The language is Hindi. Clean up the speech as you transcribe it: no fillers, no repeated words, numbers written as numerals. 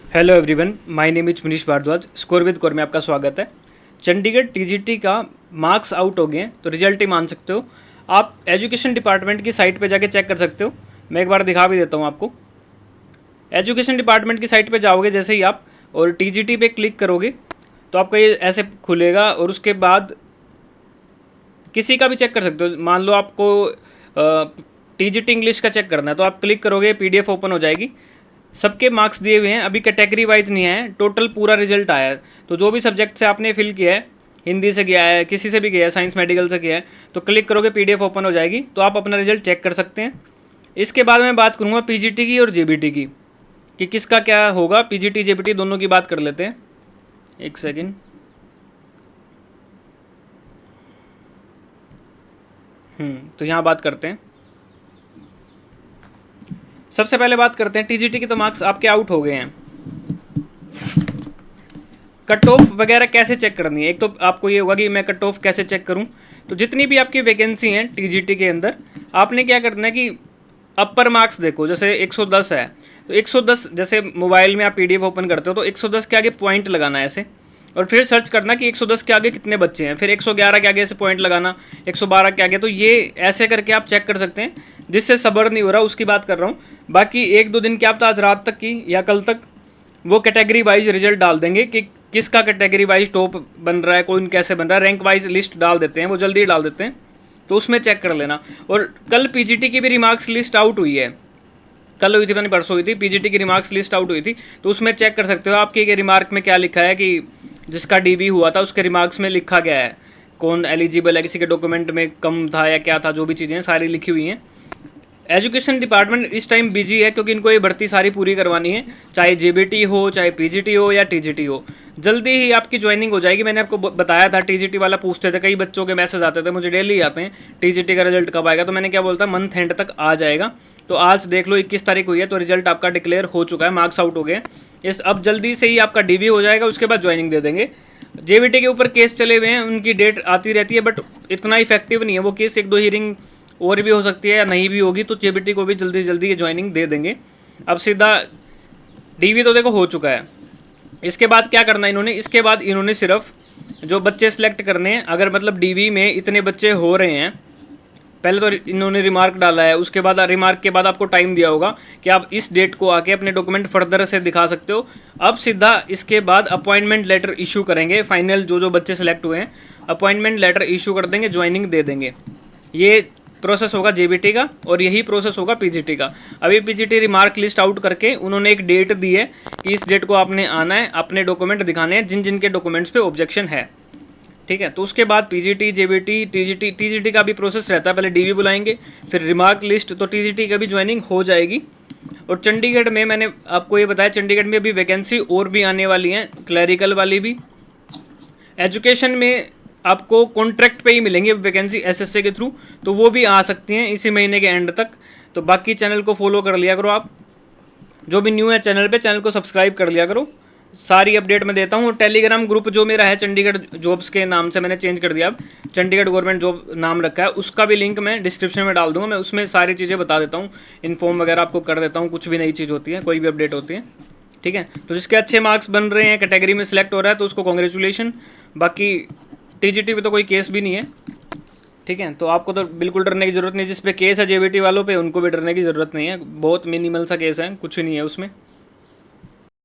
Hello everyone, my name is Manish Bhardwaj. Score with core में आपका स्वागत है। चंडीगढ़ टीजीटी का मार्क्स आउट हो गए हैं, तो रिजल्ट ही मान सकते हो। आप एजुकेशन डिपार्टमेंट की साइट पे जाके चेक कर सकते हो। मैं एक बार दिखा भी देता हूँ आपको। एजुकेशन डिपार्टमेंट की साइट पे जाओगे जैसे ही आप, और टीजीटी पे क्लिक करोगे तो आपका ये ऐसे खुलेगा। और उसके बाद किसी का भी चेक कर सकते हो। मान लो आपको टीजीटी इंग्लिश का चेक करना है, तो आप क्लिक करोगे, पीडीएफ ओपन हो जाएगी। सबके मार्क्स दिए हुए हैं, अभी कैटेगरी वाइज नहीं है, टोटल पूरा रिजल्ट आया है। तो जो भी सब्जेक्ट से आपने फिल किया है, हिंदी से किया है, किसी से भी किया है, साइंस मेडिकल से किया है, तो क्लिक करोगे पीडीएफ ओपन हो जाएगी, तो आप अपना रिजल्ट चेक कर सकते हैं। इसके बाद मैं बात करूँगा पीजीटी की और जेबीटी की, कि किसका क्या होगा। पीजीटी जेबीटी दोनों की बात कर लेते हैं। एक सेकेंड। तो यहाँ बात करते हैं। सबसे पहले बात करते हैं टीजीटी के। तो मार्क्स आपके आउट हो गए हैं। कट ऑफ वगैरह कैसे चेक करनी है, एक तो आपको ये होगा कि मैं कट ऑफ कैसे चेक करूं। तो जितनी भी आपकी वैकेंसी हैं टीजीटी के अंदर, आपने क्या करना है कि अपर मार्क्स देखो। जैसे 110 है, तो 110 जैसे मोबाइल में आप पीडीएफ ओपन करते हो तो 110 के आगे पॉइंट लगाना है ऐसे, और फिर सर्च करना कि 110 के आगे कितने बच्चे हैं, फिर 111 के आगे ऐसे पॉइंट लगाना, 112 के आगे। तो ये ऐसे करके आप चेक कर सकते हैं। जिससे सब्र नहीं हो रहा उसकी बात कर रहा हूँ। बाकी एक दो दिन की आप, तो आज रात तक की या कल तक वो कैटेगरी वाइज रिजल्ट डाल देंगे कि किसका कैटेगरी वाइज टॉप बन रहा है, कौन कैसे बन रहा है। रैंक वाइज लिस्ट डाल देते हैं, वो जल्दी डाल देते हैं, तो उसमें चेक कर लेना। और कल पीजीटी की भी रिमार्क्स लिस्ट आउट हुई है। कल हुई थी, मैंने परसों हुई थी, पीजीटी की रिमार्क्स लिस्ट आउट हुई थी, तो उसमें चेक कर सकते हो आपके रिमार्क में क्या लिखा है, कि जिसका डीबी हुआ था उसके रिमार्क्स में लिखा गया है कौन एलिजिबल है, किसी के डॉक्यूमेंट में कम था या क्या था, जो भी चीज़ें सारी लिखी हुई हैं। एजुकेशन डिपार्टमेंट इस टाइम बिजी है, क्योंकि इनको ये भर्ती सारी पूरी करवानी है, चाहे जेबीटी हो, चाहे पीजीटी हो या टीजीटी हो। जल्दी ही आपकी ज्वाइनिंग हो जाएगी। मैंने आपको बताया था, टीजीटी वाला पूछते थे, कई बच्चों के मैसेज आते थे, मुझे डेली आते हैं टीजीटी का रिजल्ट कब आएगा। तो मैंने क्या बोलता, मंथ एंड तक आ जाएगा। तो आज देख लो 21 तारीख हुई है, तो रिजल्ट आपका डिक्लेयर हो चुका है, मार्क्स आउट हो गए। इस अब जल्दी से ही आपका डीवी हो जाएगा, उसके बाद ज्वाइनिंग दे देंगे। जेबीटी के ऊपर केस चले हुए हैं, उनकी डेट आती रहती है, बट इतना इफेक्टिव नहीं है वो केस। एक दो हियरिंग और भी हो सकती है या नहीं भी होगी, तो जेबीटी को भी जल्दी जल्दी ये ज्वाइनिंग दे देंगे। अब सीधा डीवी तो देखो हो चुका है। इसके बाद क्या करना है इन्होंने, इसके बाद इन्होंने सिर्फ जो बच्चे सिलेक्ट करने हैं, अगर मतलब डीवी में इतने बच्चे हो रहे हैं, पहले तो इन्होंने रिमार्क डाला है, उसके बाद रिमार्क के बाद आपको टाइम दिया होगा कि आप इस डेट को आके अपने डॉक्यूमेंट फर्दर से दिखा सकते हो। अब सीधा इसके बाद अपॉइंटमेंट लेटर इशू करेंगे। फाइनल जो बच्चे सेलेक्ट हुए हैं, अपॉइंटमेंट लेटर इशू कर देंगे, ज्वाइनिंग दे देंगे। ये प्रोसेस होगा जेबीटी का, और यही प्रोसेस होगा पीजीटी का। अभी पीजीटी रिमार्क लिस्ट आउट करके उन्होंने एक डेट दी है कि इस डेट को आपने आना है, अपने डॉक्यूमेंट दिखाने हैं, जिन जिन के डॉक्यूमेंट्स पे ऑब्जेक्शन है। ठीक है, तो उसके बाद पीजीटी, जेबीटी, टीजीटी का भी प्रोसेस रहता है। पहले डीवी बुलाएंगे, फिर रिमार्क लिस्ट, तो टीजीटी का भी ज्वाइनिंग हो जाएगी। और चंडीगढ़ में मैंने आपको ये बताया, चंडीगढ़ में अभी वैकेंसी और भी आने वाली हैं, क्लैरिकल वाली भी। एजुकेशन में आपको कॉन्ट्रैक्ट पे ही मिलेंगे वैकेंसी एसएससी के थ्रू, तो वो भी आ सकती हैं इसी महीने के एंड तक। तो बाकी चैनल को फॉलो कर लिया करो आप, जो भी न्यू है चैनल पे, चैनल को सब्सक्राइब कर लिया करो। सारी अपडेट मैं देता हूँ। टेलीग्राम ग्रुप जो मेरा है, चंडीगढ़ जॉब्स के नाम से मैंने चेंज कर दिया, अब चंडीगढ़ गवर्नमेंट जॉब नाम रखा है, उसका भी लिंक मैं डिस्क्रिप्शन में डाल दूँगा। मैं उसमें सारी चीज़ें बता देता हूँ, इन्फॉर्म वगैरह आपको कर देता हूँ, कुछ भी नई चीज़ होती है, कोई भी अपडेट होती है। ठीक है, तो जिसके अच्छे मार्क्स बन रहे हैं, कैटेगरी में सिलेक्ट हो रहा है, तो उसको कॉन्ग्रेचुलेशन। बाकी टीजीटी पे तो कोई केस भी नहीं है। ठीक है, तो आपको तो बिल्कुल डरने की ज़रूरत नहीं। जिस पे केस है जेबीटी वालों पे, उनको भी डरने की ज़रूरत नहीं है। बहुत मिनिमल सा केस है, कुछ नहीं है उसमें।